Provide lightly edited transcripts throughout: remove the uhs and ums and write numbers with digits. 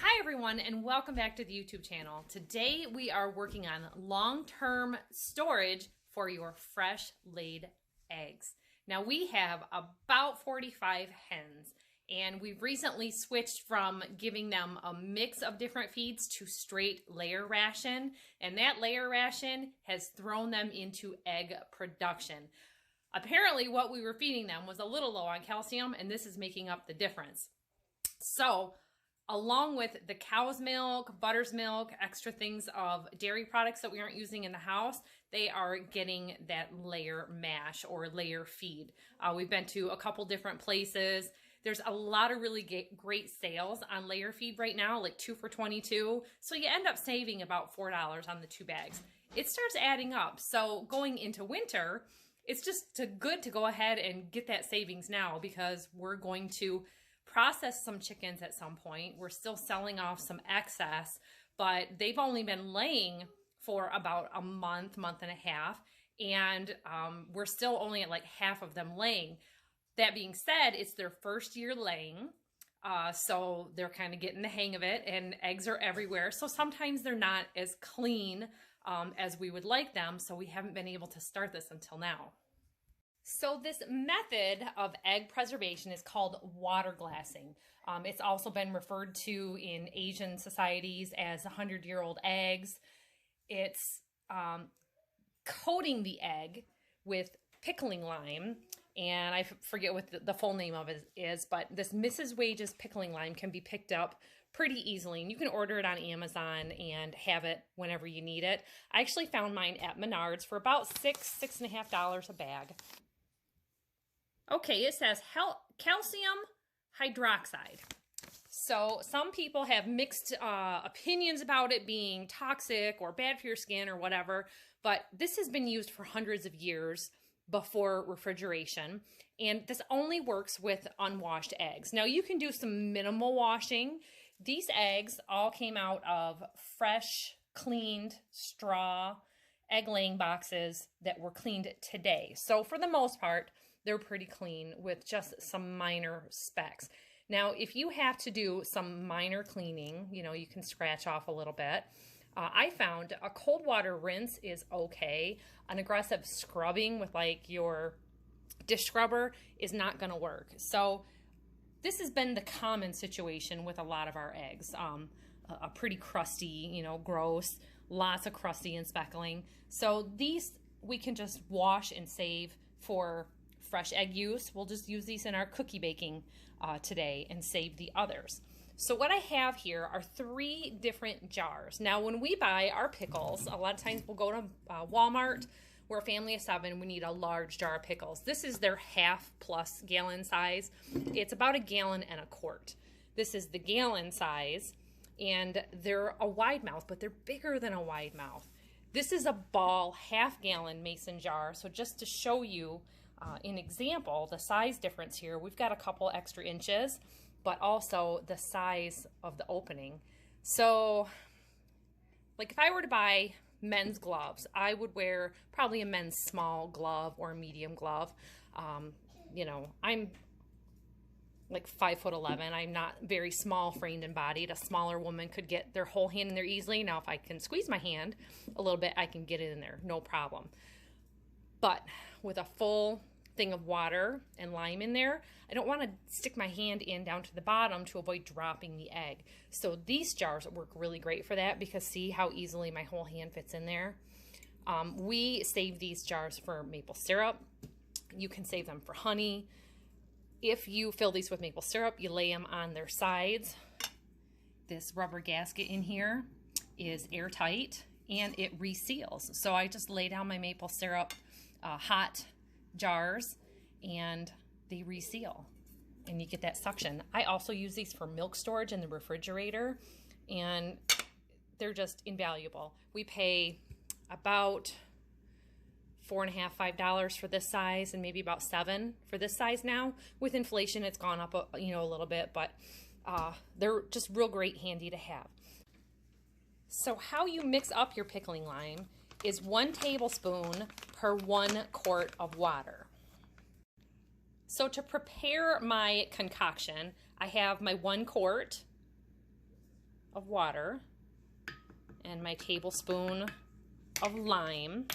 Hi everyone and welcome back to the YouTube channel. Today we are working on long-term storage for your fresh laid eggs. Now we have about 45 hens and we've recently switched from giving them a mix of different feeds to straight layer ration, and that layer ration has thrown them into egg production. Apparently what we were feeding them was a little low on calcium, and this is making up the difference. So along with the cow's milk, butter's milk, extra things of dairy products that we aren't using in the house, they are getting that layer mash or layer feed. We've been to a couple different places. There's a lot of really great sales on layer feed right now, like 2 for $22. So you end up saving about $4 on the 2 bags. It starts adding up. So going into winter, it's just good to go ahead and get that savings now, because we're going to process some chickens at some point. We're still selling off some excess, but they've only been laying for about a month and a half, and we're still only at like half of them laying. That being said, it's their first year laying, so they're kind of getting the hang of it, and eggs are everywhere. So sometimes they're not as clean as we would like them, so we haven't been able to start this until now. So this method of egg preservation is called waterglassing. It's also been referred to in Asian societies as 100-year-old eggs. It's coating the egg with pickling lime, and I forget what the full name of it is, but this Mrs. Wage's pickling lime can be picked up pretty easily, and you can order it on Amazon and have it whenever you need it. I actually found mine at Menards for about $6.50 a bag. Okay, it says calcium hydroxide. So some people have mixed opinions about it being toxic or bad for your skin or whatever, but this has been used for hundreds of years before refrigeration, and this only works with unwashed eggs. Now you can do some minimal washing. These eggs all came out of fresh, cleaned straw egg laying boxes that were cleaned today. So for the most part, they're pretty clean with just some minor specks. Now, if you have to do some minor cleaning, you can scratch off a little bit. I found a cold water rinse is okay. An aggressive scrubbing with like your dish scrubber is not going to work. So this has been the common situation with a lot of our eggs. A pretty crusty, gross, lots of crusty and speckling. So these we can just wash and save for fresh egg use. We'll just use these in our cookie baking today and save the others. So what I have here are 3 different jars. Now when we buy our pickles, a lot of times we'll go to Walmart. We're a family of 7. We need a large jar of pickles. This is their half-plus gallon size. It's about 1.25 gallons. This is the gallon size, and they're a wide mouth, but they're bigger than a wide mouth. This is a ball half-gallon mason jar. So just to show you an example, the size difference here, we've got a couple extra inches, but also the size of the opening. So like if I were to buy men's gloves, I would wear probably a men's small glove or a medium glove. I'm like 5'11". I'm not very small framed and bodied. A smaller woman could get their whole hand in there easily. Now if I can squeeze my hand a little bit, I can get it in there, no problem. But with a full thing of water and lime in there, I don't want to stick my hand in down to the bottom to avoid dropping the egg. So these jars work really great for that, because see how easily my whole hand fits in there. We save these jars for maple syrup. You can save them for honey. If you fill these with maple syrup, you lay them on their sides. This rubber gasket in here is airtight and it reseals. So I just lay down my maple syrup hot jars and they reseal and you get that suction. I also use these for milk storage in the refrigerator, and they're just invaluable. We pay about $4.50, $5 for this size, and maybe about $7 for this size now. With inflation, it's gone up a little bit, but they're just real great, handy to have. So how you mix up your pickling lime is 1 tablespoon per 1 quart of water. So to prepare my concoction, I have my 1 quart of water and my tablespoon of lime.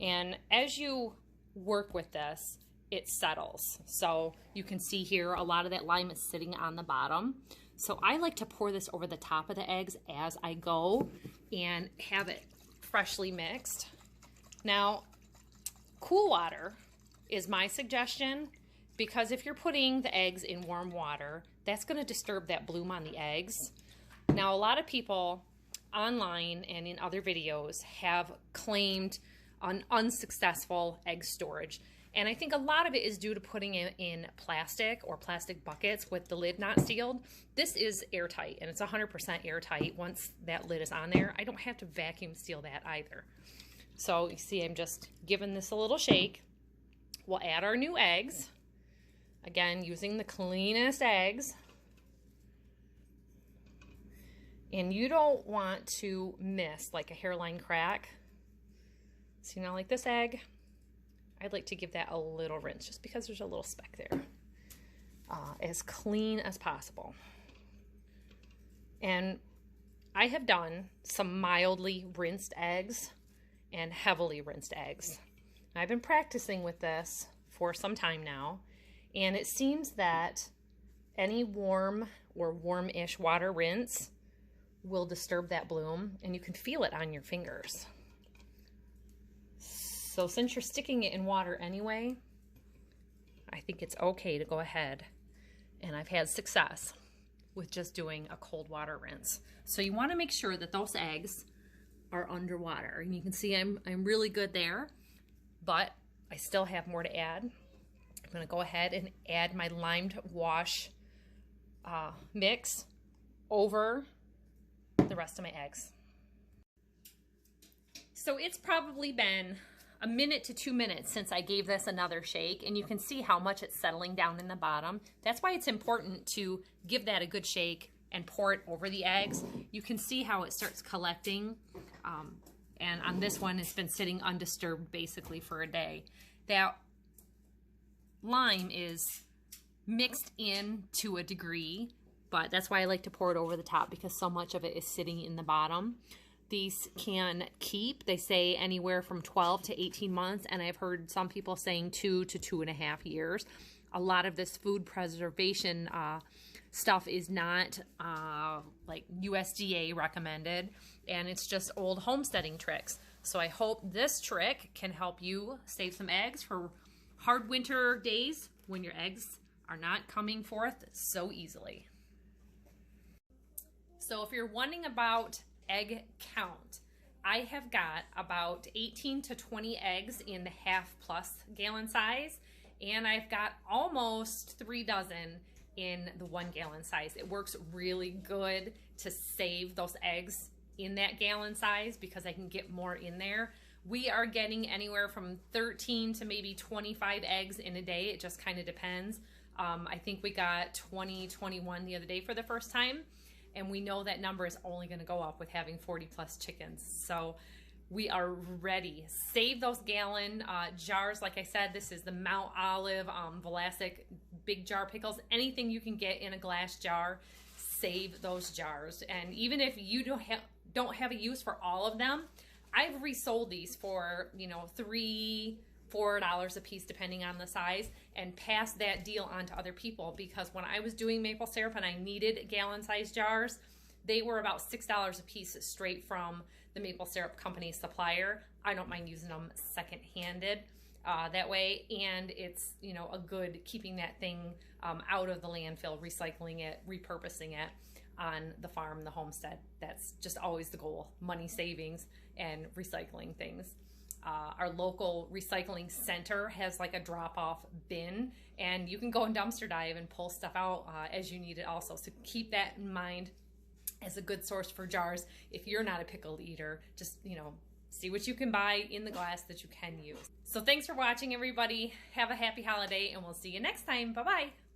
And as you work with this, it settles. So you can see here a lot of that lime is sitting on the bottom. So I like to pour this over the top of the eggs as I go and have it freshly mixed. Now, cool water is my suggestion, because if you're putting the eggs in warm water, that's going to disturb that bloom on the eggs. Now, a lot of people online and in other videos have claimed an unsuccessful egg storage. And I think a lot of it is due to putting it in plastic or plastic buckets with the lid not sealed. This is airtight, and it's 100% airtight once that lid is on there. I don't have to vacuum seal that either. So you see I'm just giving this a little shake. We'll add our new eggs. Again, using the cleanest eggs. And you don't want to miss like a hairline crack. So like this egg, I'd like to give that a little rinse just because there's a little speck there. As clean as possible. And I have done some mildly rinsed eggs and heavily rinsed eggs. I've been practicing with this for some time now, and it seems that any warm or warm-ish water rinse will disturb that bloom, and you can feel it on your fingers. So since you're sticking it in water anyway, I think it's okay to go ahead, and I've had success with just doing a cold water rinse. So you want to make sure that those eggs are underwater, and you can see I'm really good there, but I still have more to add. I'm going to go ahead and add my limed wash mix over the rest of my eggs. So it's probably been a minute to 2 minutes since I gave this another shake, and you can see how much it's settling down in the bottom. That's why it's important to give that a good shake and pour it over the eggs. You can see how it starts collecting, and on this one it's been sitting undisturbed basically for a day. That lime is mixed in to a degree, but that's why I like to pour it over the top, because so much of it is sitting in the bottom. These can keep, they say, anywhere from 12 to 18 months, and I've heard some people saying 2 to 2.5 years. A lot of this food preservation stuff is not like USDA recommended, and it's just old homesteading tricks. So I hope this trick can help you save some eggs for hard winter days when your eggs are not coming forth so easily. So if you're wondering about egg count, I have got about 18 to 20 eggs in the half-plus gallon size, and I've got almost 3 dozen in the 1 gallon size. It works really good to save those eggs in that gallon size because I can get more in there. We are getting anywhere from 13 to maybe 25 eggs in a day. It just kind of depends. I think we got 21 the other day for the first time. And we know that number is only going to go up with having 40 plus chickens. So we are ready. Save those gallon jars. Like I said, this is the Mount Olive Vlasic big jar pickles. Anything you can get in a glass jar, save those jars. And even if you don't have a use for all of them, I've resold these for, you know, $3, $4 a piece depending on the size, and pass that deal on to other people, because when I was doing maple syrup and I needed gallon size jars, they were about $6 a piece straight from the maple syrup company supplier. I don't mind using them second-handed that way, and it's, you know, a good keeping that thing out of the landfill, recycling it, repurposing it on the farm, the homestead. That's just always the goal: money savings and recycling things. Our local recycling center has like a drop-off bin, and you can go and dumpster dive and pull stuff out as you need it also. So keep that in mind as a good source for jars. If you're not a pickle eater, just, you know, see what you can buy in the glass that you can use. So thanks for watching, everybody. Have a happy holiday, and we'll see you next time. Bye-bye.